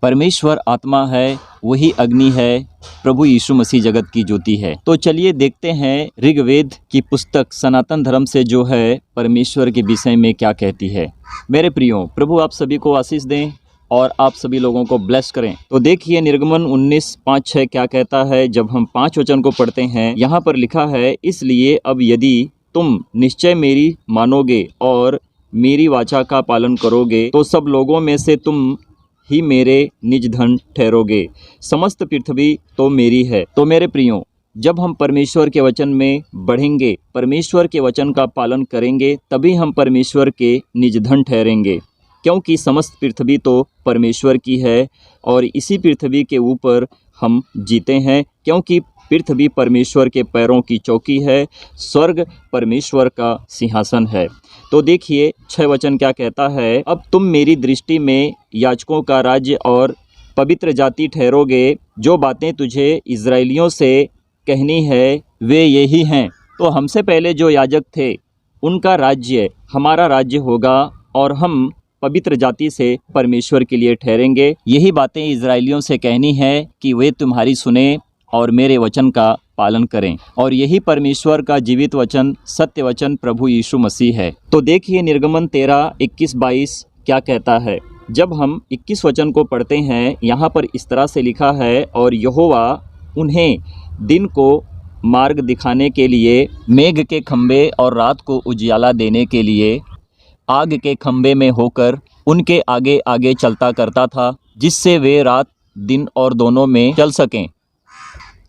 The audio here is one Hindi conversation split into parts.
परमेश्वर आत्मा है, वही अग्नि है, प्रभु यीशु मसीह जगत की ज्योति है। तो चलिए देखते हैं ऋग्वेद की पुस्तक सनातन धर्म से जो है परमेश्वर के विषय में क्या कहती है। मेरे प्रियो, प्रभु आप सभी को आशीष दें और आप सभी लोगों को ब्लेस करें। तो देखिए निर्गमन 19:5-6 क्या कहता है। जब हम 5 वचन को पढ़ते हैं, यहाँ पर लिखा है, इसलिए अब यदि तुम निश्चय मेरी मानोगे और मेरी वाचा का पालन करोगे तो सब लोगों में से तुम ही मेरे निज धन ठहरोगे, समस्त पृथ्वी तो मेरी है। तो मेरे प्रियो, जब हम परमेश्वर के वचन में बढ़ेंगे, परमेश्वर के वचन का पालन करेंगे, तभी हम परमेश्वर के निज धन ठहरेंगे, क्योंकि समस्त पृथ्वी तो परमेश्वर की है और इसी पृथ्वी के ऊपर हम जीते हैं, क्योंकि पृथ्वी परमेश्वर के पैरों की चौकी है, स्वर्ग परमेश्वर का सिंहासन है। तो देखिए 6 वचन क्या कहता है, अब तुम मेरी दृष्टि में याजकों का राज्य और पवित्र जाति ठहरोगे। जो बातें तुझे इजराइलियों से कहनी है वे यही हैं। तो हमसे पहले जो याजक थे उनका राज्य हमारा राज्य होगा और हम पवित्र जाति से परमेश्वर के लिए ठहरेंगे। यही बातें इजराइलियों से कहनी है कि वे तुम्हारी सुने और मेरे वचन का पालन करें। और यही परमेश्वर का जीवित वचन, सत्य वचन प्रभु यीशु मसीह है। तो देखिए निर्गमन 13, 21, 22 क्या कहता है। जब हम 21 वचन को पढ़ते हैं, यहाँ पर इस तरह से लिखा है, और यहोवा उन्हें दिन को मार्ग दिखाने के लिए मेघ के खंभे और रात को उजियाला देने के लिए आग के खंभे में होकर उनके आगे आगे चलता करता था, जिससे वे रात दिन और दोनों में चल सकें।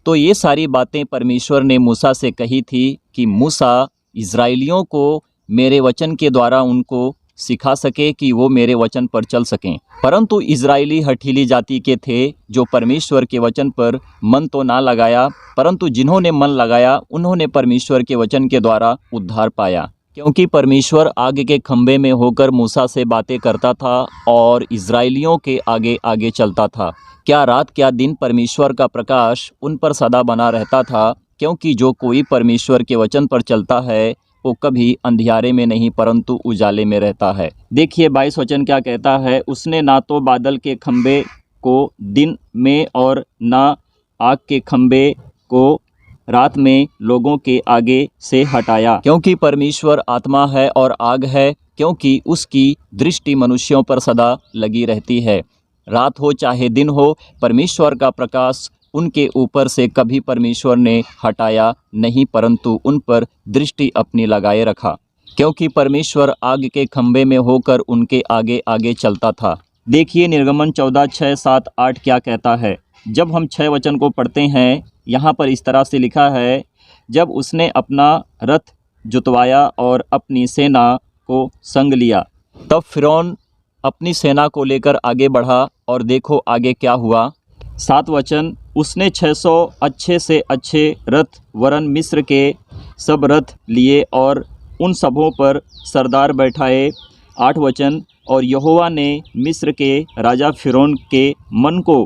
तो ये सारी बातें परमेश्वर ने मूसा से कही थी कि मूसा इजराइलियों को मेरे वचन के द्वारा उनको सिखा सके कि वो मेरे वचन पर चल सकें। परंतु इजराइली हठीली जाति के थे, जो परमेश्वर के वचन पर मन तो ना लगाया, परंतु जिन्होंने मन लगाया उन्होंने परमेश्वर के वचन के द्वारा उद्धार पाया, क्योंकि परमेश्वर आग के खंभे में होकर मूसा से बातें करता था और इजराइलियों के आगे आगे चलता था। क्या रात क्या दिन परमेश्वर का प्रकाश उन पर सदा बना रहता था, क्योंकि जो कोई परमेश्वर के वचन पर चलता है वो कभी अंधियारे में नहीं परंतु उजाले में रहता है। देखिए 22 वचन क्या कहता है, उसने ना तो बादल के खंभे को दिन में और ना आग के खंभे को रात में लोगों के आगे से हटाया, क्योंकि परमेश्वर आत्मा है और आग है, क्योंकि उसकी दृष्टि मनुष्यों पर सदा लगी रहती है। रात हो चाहे दिन हो, परमेश्वर का प्रकाश उनके ऊपर से कभी परमेश्वर ने हटाया नहीं, परंतु उन पर दृष्टि अपनी लगाए रखा, क्योंकि परमेश्वर आग के खंभे में होकर उनके आगे आगे चलता था। देखिए निर्गमन 14, 6, 7, 8 क्या कहता है। जब हम 6 वचन को पढ़ते हैं, यहाँ पर इस तरह से लिखा है, जब उसने अपना रथ जुतवाया और अपनी सेना को संग लिया, तब फिरौन अपनी सेना को लेकर आगे बढ़ा, और देखो आगे क्या हुआ। 7 वचन, उसने 600 अच्छे से अच्छे रथ वरन मिस्र के सब रथ लिए और उन सबों पर सरदार बैठाए। 8 वचन, और यहोवा ने मिस्र के राजा फिरौन के मन को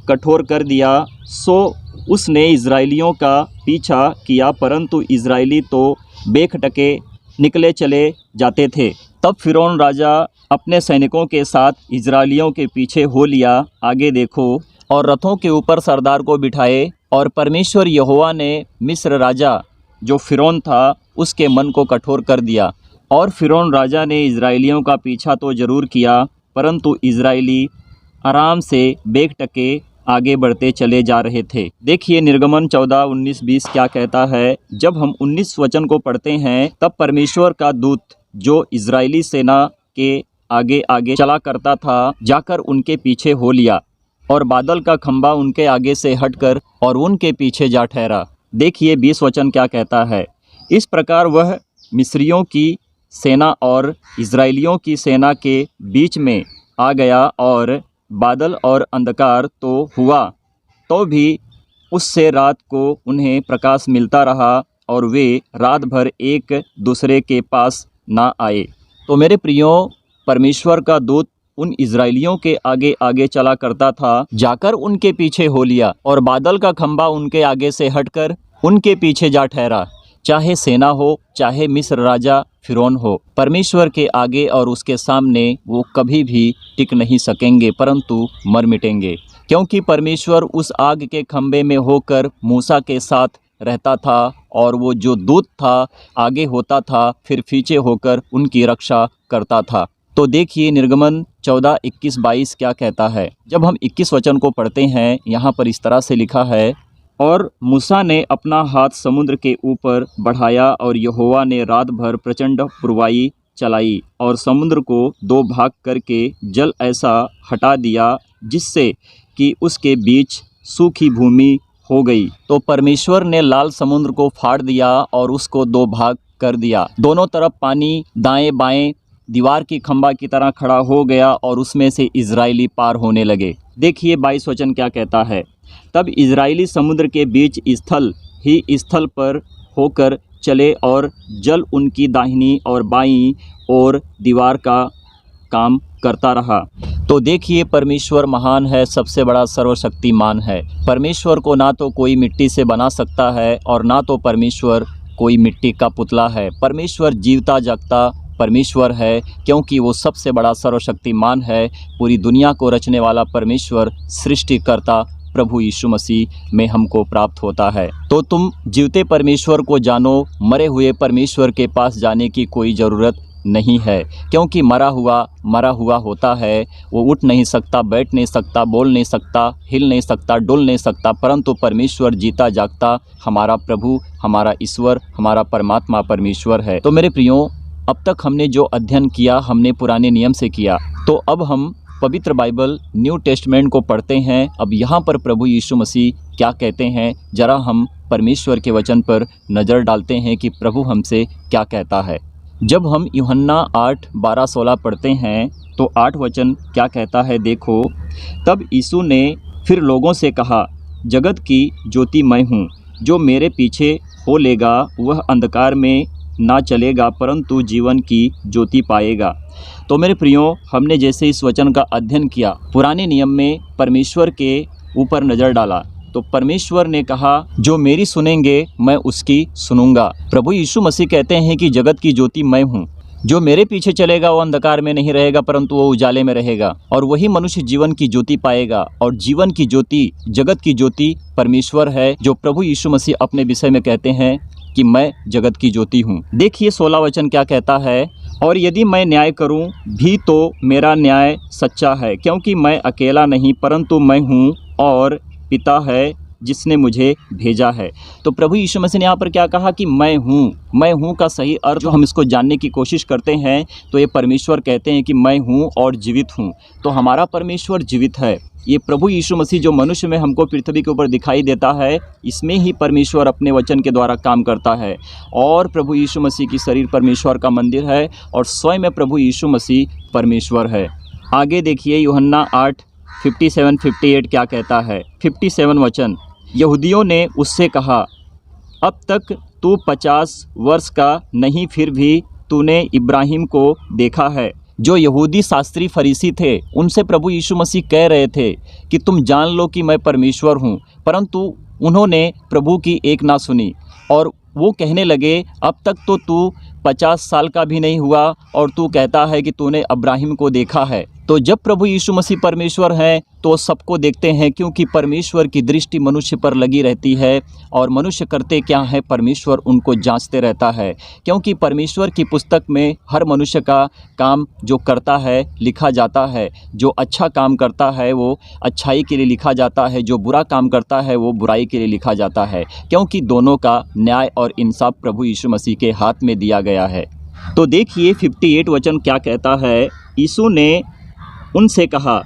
कठोर कर दिया, सो उसने इजराइलियों का पीछा किया, परंतु इजराइली तो बेखटके निकले चले जाते थे। तब फिरौन राजा अपने सैनिकों के साथ इजराइलियों के पीछे हो लिया। आगे देखो, और रथों के ऊपर सरदार को बिठाए, और परमेश्वर यहोवा ने मिस्र राजा जो फिरौन था उसके मन को कठोर कर दिया, और फिरौन राजा ने इजराइलियों का पीछा तो जरूर किया, परंतु इजराइली आराम से बेखटके आगे बढ़ते चले जा रहे थे। देखिए निर्गमन 14, 19, 20 क्या कहता है। जब हम 19 वचन को पढ़ते हैं, तब परमेश्वर का दूत जो इजराइली सेना के आगे आगे चला करता था, जाकर उनके पीछे हो लिया, और बादल का खंभा उनके आगे से हटकर और उनके पीछे जा ठहरा। देखिए 20 वचन क्या कहता है। इस प्रकार वह मिस्रियों की सेना और इजराइलियों की सेना के बीच में आ गया, और बादल और अंधकार तो हुआ, तो भी उससे रात को उन्हें प्रकाश मिलता रहा, और वे रात भर एक दूसरे के पास ना आए। तो मेरे प्रियो, परमेश्वर का दूत उन इजराइलियों के आगे आगे चला करता था, जाकर उनके पीछे हो लिया, और बादल का खंभा उनके आगे से हटकर उनके पीछे जा ठहरा। चाहे सेना हो, चाहे मिस्र राजा फिरौन हो। परमेश्वर के आगे और उसके सामने वो कभी भी टिक नहीं सकेंगे, परंतु मर मिटेंगे, क्योंकि परमेश्वर उस आग के खंभे में होकर मूसा के साथ रहता था और वो जो दूत था आगे होता था, फिर पीछे होकर उनकी रक्षा करता था। तो देखिए निर्गमन 14, 21, 22 क्या कहता है। जब हम 21 वचन को पढ़ते हैं, यहाँ पर इस तरह से लिखा है, और मूसा ने अपना हाथ समुद्र के ऊपर बढ़ाया और यहोवा ने रात भर प्रचंड पुरवाई चलाई और समुद्र को 2 भाग करके जल ऐसा हटा दिया जिससे कि उसके बीच सूखी भूमि हो गई। तो परमेश्वर ने लाल समुद्र को फाड़ दिया और उसको 2 भाग कर दिया। दोनों तरफ पानी दाएं बाएं दीवार की खंभा की तरह खड़ा हो गया और उसमें से इजराइली पार होने लगे। देखिए 22 वचन क्या कहता है। तब इजराइली समुद्र के बीच स्थल ही स्थल पर होकर चले और जल उनकी दाहिनी और बाईं ओर दीवार का काम करता रहा। तो देखिए परमेश्वर महान है, सबसे बड़ा सर्वशक्तिमान है। परमेश्वर को ना तो कोई मिट्टी से बना सकता है और ना तो परमेश्वर कोई मिट्टी का पुतला है। परमेश्वर जीवता जागता परमेश्वर है, क्योंकि वो सबसे बड़ा सर्वशक्तिमान है। पूरी दुनिया को रचने वाला परमेश्वर सृष्टिकर्ता प्रभु यीशु मसीह में हमको प्राप्त होता है। तो तुम जीवते परमेश्वर को जानो, मरे हुए परमेश्वर के पास जाने की कोई ज़रूरत नहीं है, क्योंकि मरा हुआ होता है। वो उठ नहीं सकता, बैठ नहीं सकता, बोल नहीं सकता, हिल नहीं सकता, डुल नहीं सकता, परंतु परमेश्वर जीता जागता हमारा प्रभु, हमारा ईश्वर, हमारा परमात्मा परमेश्वर है। तो मेरे प्रियो, अब तक हमने जो अध्ययन किया हमने पुराने नियम से किया। तो अब हम पवित्र बाइबल न्यू टेस्टमेंट को पढ़ते हैं। अब यहाँ पर प्रभु यीशु मसीह क्या कहते हैं, जरा हम परमेश्वर के वचन पर नज़र डालते हैं कि प्रभु हमसे क्या कहता है। जब हम यूहन्ना 8, 12, 16 पढ़ते हैं तो 8 वचन क्या कहता है, देखो। तब यीशु ने फिर लोगों से कहा, जगत की ज्योति मैं हूँ, जो मेरे पीछे हो लेगा वह अंधकार में ना चलेगा परंतु जीवन की ज्योति पाएगा। तो मेरे प्रियो, हमने जैसे इस वचन का अध्ययन किया, पुराने नियम में परमेश्वर के ऊपर नज़र डाला, तो परमेश्वर ने कहा जो मेरी सुनेंगे मैं उसकी सुनूंगा। प्रभु यीशु मसीह कहते हैं कि जगत की ज्योति मैं हूँ, जो मेरे पीछे चलेगा वो अंधकार में नहीं रहेगा परंतु वो उजाले में रहेगा, और वही मनुष्य जीवन की ज्योति पाएगा। और जीवन की ज्योति, जगत की ज्योति परमेश्वर है, जो प्रभु यीशु मसीह अपने विषय में कहते हैं कि मैं जगत की ज्योति हूँ। देखिए 16 वचन क्या कहता है, और यदि मैं न्याय करूँ भी तो मेरा न्याय सच्चा है, क्योंकि मैं अकेला नहीं परंतु मैं हूँ और पिता है जिसने मुझे भेजा है। तो प्रभु यीशु मसीह ने यहाँ पर क्या कहा कि मैं हूँ का सही अर्थ जो हम इसको जानने की कोशिश करते हैं तो ये परमेश्वर कहते हैं कि मैं हूँ और जीवित हूँ। तो हमारा परमेश्वर जीवित है। ये प्रभु यीशु मसीह जो मनुष्य में हमको पृथ्वी के ऊपर दिखाई देता है, इसमें ही परमेश्वर अपने वचन के द्वारा काम करता है। और प्रभु यीशु मसीह की शरीर परमेश्वर का मंदिर है और स्वयं में प्रभु यीशु मसीह परमेश्वर है। आगे देखिए यूहन्ना 8, 57, 58 क्या कहता है। 57 वचन, यहूदियों ने उससे कहा, अब तक तू 50 वर्ष का नहीं, फिर भी तूने इब्राहिम को देखा है। जो यहूदी शास्त्री फरीसी थे उनसे प्रभु यीशु मसीह कह रहे थे कि तुम जान लो कि मैं परमेश्वर हूँ, परंतु उन्होंने प्रभु की एक ना सुनी और वो कहने लगे, अब तक तो तू 50 साल का भी नहीं हुआ और तू कहता है कि तूने इब्राहिम को देखा है। तो जब प्रभु यीशु मसीह परमेश्वर हैं तो सबको देखते हैं, क्योंकि परमेश्वर की दृष्टि मनुष्य पर लगी रहती है और मनुष्य करते क्या है परमेश्वर उनको जांचते रहता है। क्योंकि परमेश्वर की पुस्तक में हर मनुष्य का काम जो करता है लिखा जाता है। जो अच्छा काम करता है वो अच्छाई के लिए लिखा जाता है, जो बुरा काम करता है वो बुराई के लिए लिखा जाता है, क्योंकि दोनों का न्याय और इंसाफ प्रभु यीशु मसीह के हाथ में दिया गया है। तो देखिए 58 वचन क्या कहता है। यीशु ने उनसे कहा,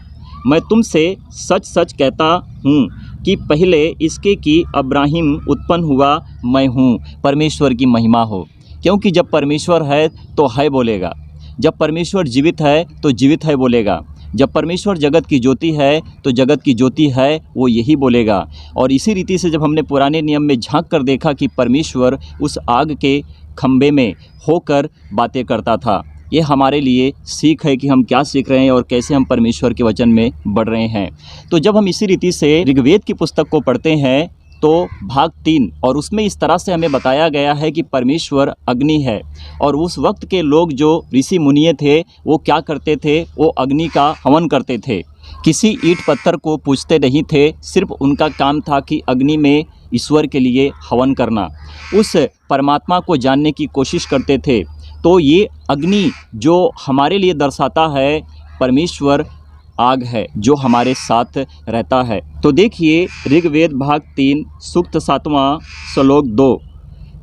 मैं तुमसे सच सच कहता हूँ कि पहले इसके कि अब्राहिम उत्पन्न हुआ मैं हूँ। परमेश्वर की महिमा हो, क्योंकि जब परमेश्वर है तो है बोलेगा, जब परमेश्वर जीवित है तो जीवित है बोलेगा, जब परमेश्वर जगत की ज्योति है तो जगत की ज्योति है वो यही बोलेगा। और इसी रीति से जब हमने पुराने नियम में झांक कर देखा कि परमेश्वर उस आग के खंभे में होकर बातें करता था, ये हमारे लिए सीख है कि हम क्या सीख रहे हैं और कैसे हम परमेश्वर के वचन में बढ़ रहे हैं। तो जब हम इसी रीति से ऋग्वेद की पुस्तक को पढ़ते हैं तो भाग 3 और उसमें इस तरह से हमें बताया गया है कि परमेश्वर अग्नि है। और उस वक्त के लोग जो ऋषि मुनिये थे वो क्या करते थे, वो अग्नि का हवन करते थे। किसी ईंट पत्थर को पूजते नहीं थे, सिर्फ उनका काम था कि अग्नि में ईश्वर के लिए हवन करना, उस परमात्मा को जानने की कोशिश करते थे। तो ये अग्नि जो हमारे लिए दर्शाता है परमेश्वर आग है जो हमारे साथ रहता है। तो देखिए ऋग्वेद भाग 3 सूक्त 7वां श्लोक 2,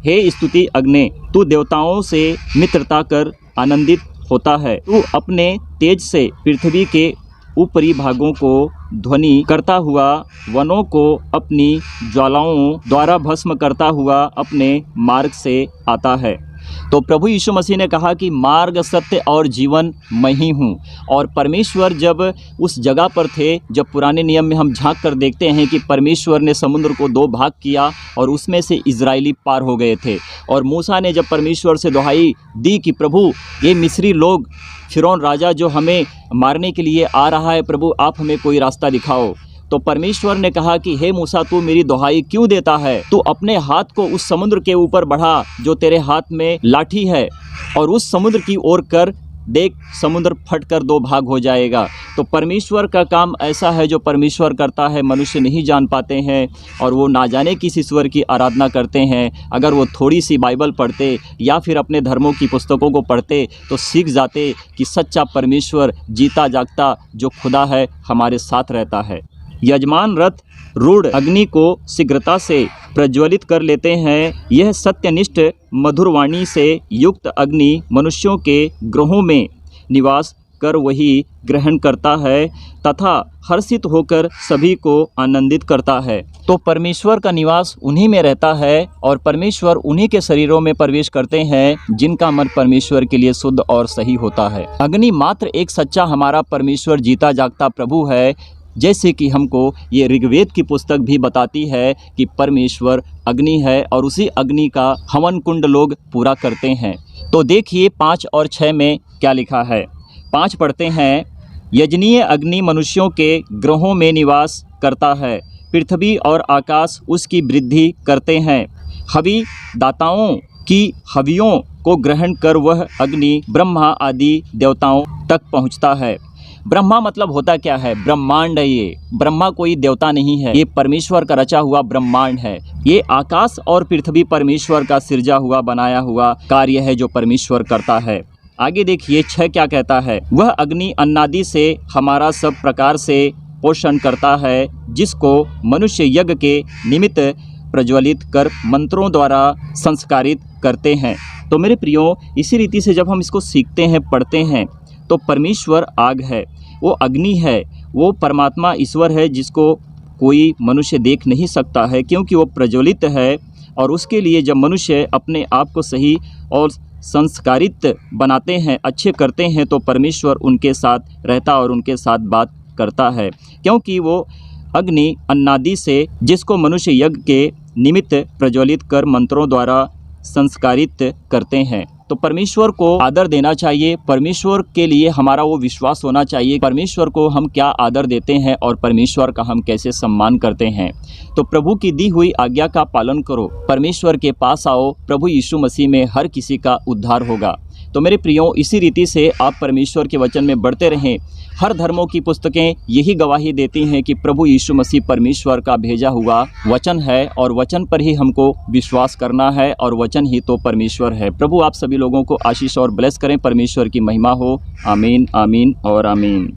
हे स्तुति अग्नि, तू देवताओं से मित्रता कर आनंदित होता है, तू अपने तेज से पृथ्वी के ऊपरी भागों को ध्वनि करता हुआ वनों को अपनी ज्वालाओं द्वारा भस्म करता हुआ अपने मार्ग से आता है। तो प्रभु यीशु मसीह ने कहा कि मार्ग, सत्य और जीवन मैं ही हूँ। और परमेश्वर जब उस जगह पर थे, जब पुराने नियम में हम झांक कर देखते हैं कि परमेश्वर ने समुद्र को 2 भाग किया और उसमें से इजराइली पार हो गए थे। और मूसा ने जब परमेश्वर से दुहाई दी कि प्रभु ये मिस्री लोग, फिरौन राजा जो हमें मारने के लिए आ रहा है, प्रभु आप हमें कोई रास्ता दिखाओ। तो परमेश्वर ने कहा कि हे मूसा, तू मेरी दुहाई क्यों देता है? तू अपने हाथ को उस समुद्र के ऊपर बढ़ा जो तेरे हाथ में लाठी है और उस समुद्र की ओर कर, देख समुद्र फटकर 2 भाग हो जाएगा। तो परमेश्वर का काम ऐसा है जो परमेश्वर करता है, मनुष्य नहीं जान पाते हैं और वो ना जाने किस ईश्वर की आराधना करते हैं। अगर वो थोड़ी सी बाइबल पढ़ते या फिर अपने धर्मों की पुस्तकों को पढ़ते तो सीख जाते कि सच्चा परमेश्वर जीता जागता जो खुदा है हमारे साथ रहता है। यजमान रथ रूढ़ अग्नि को शीघ्रता से प्रज्वलित कर लेते हैं। यह सत्यनिष्ठ मधुरवाणी से युक्त अग्नि मनुष्यों के ग्रहों में निवास कर वही ग्रहण करता है तथा हर्षित होकर सभी को आनंदित करता है। तो परमेश्वर का निवास उन्हीं में रहता है और परमेश्वर उन्हीं के शरीरों में प्रवेश करते हैं जिनका मन परमेश्वर के लिए शुद्ध और सही होता है। अग्नि मात्र एक सच्चा हमारा परमेश्वर जीता जागता प्रभु है, जैसे कि हमको ये ऋग्वेद की पुस्तक भी बताती है कि परमेश्वर अग्नि है और उसी अग्नि का हवन कुंड लोग पूरा करते हैं। तो देखिए 5 और 6 में क्या लिखा है। 5 पढ़ते हैं, यजनीय अग्नि मनुष्यों के ग्रहों में निवास करता है, पृथ्वी और आकाश उसकी वृद्धि करते हैं। हवि दाताओं की हवियों को ग्रहण कर वह अग्नि ब्रह्मा आदि देवताओं तक पहुँचता है। ब्रह्मा मतलब होता क्या है? ब्रह्मांड है। ये ब्रह्मा कोई देवता नहीं है, ये परमेश्वर का रचा हुआ ब्रह्मांड है। ये आकाश और पृथ्वी परमेश्वर का सिरजा हुआ बनाया हुआ कार्य है जो परमेश्वर करता है। आगे देखिए 6 क्या कहता है, वह अग्नि अन्नादि से हमारा सब प्रकार से पोषण करता है, जिसको मनुष्य यज्ञ के निमित्त प्रज्वलित कर मंत्रों द्वारा संस्कारित करते हैं। तो मेरे प्रियो, इसी रीति से जब हम इसको सीखते हैं, पढ़ते हैं, तो परमेश्वर आग है, वो अग्नि है, वो परमात्मा ईश्वर है जिसको कोई मनुष्य देख नहीं सकता है क्योंकि वो प्रज्वलित है। और उसके लिए जब मनुष्य अपने आप को सही और संस्कारित बनाते हैं, अच्छे करते हैं, तो परमेश्वर उनके साथ रहता और उनके साथ बात करता है, क्योंकि वो अग्नि अन्नादि से जिसको मनुष्य यज्ञ के निमित्त प्रज्वलित कर मंत्रों द्वारा संस्कारित करते हैं। तो परमेश्वर को आदर देना चाहिए, परमेश्वर के लिए हमारा वो विश्वास होना चाहिए, परमेश्वर को हम क्या आदर देते हैं और परमेश्वर का हम कैसे सम्मान करते हैं। तो प्रभु की दी हुई आज्ञा का पालन करो, परमेश्वर के पास आओ, प्रभु यीशु मसीह में हर किसी का उद्धार होगा। तो मेरे प्रियो, इसी रीति से आप परमेश्वर के वचन में बढ़ते रहें। हर धर्मों की पुस्तकें यही गवाही देती हैं कि प्रभु यीशु मसीह परमेश्वर का भेजा हुआ वचन है और वचन पर ही हमको विश्वास करना है और वचन ही तो परमेश्वर है। प्रभु आप सभी लोगों को आशीष और ब्लेस करें, परमेश्वर की महिमा हो। आमीन, आमीन और आमीन।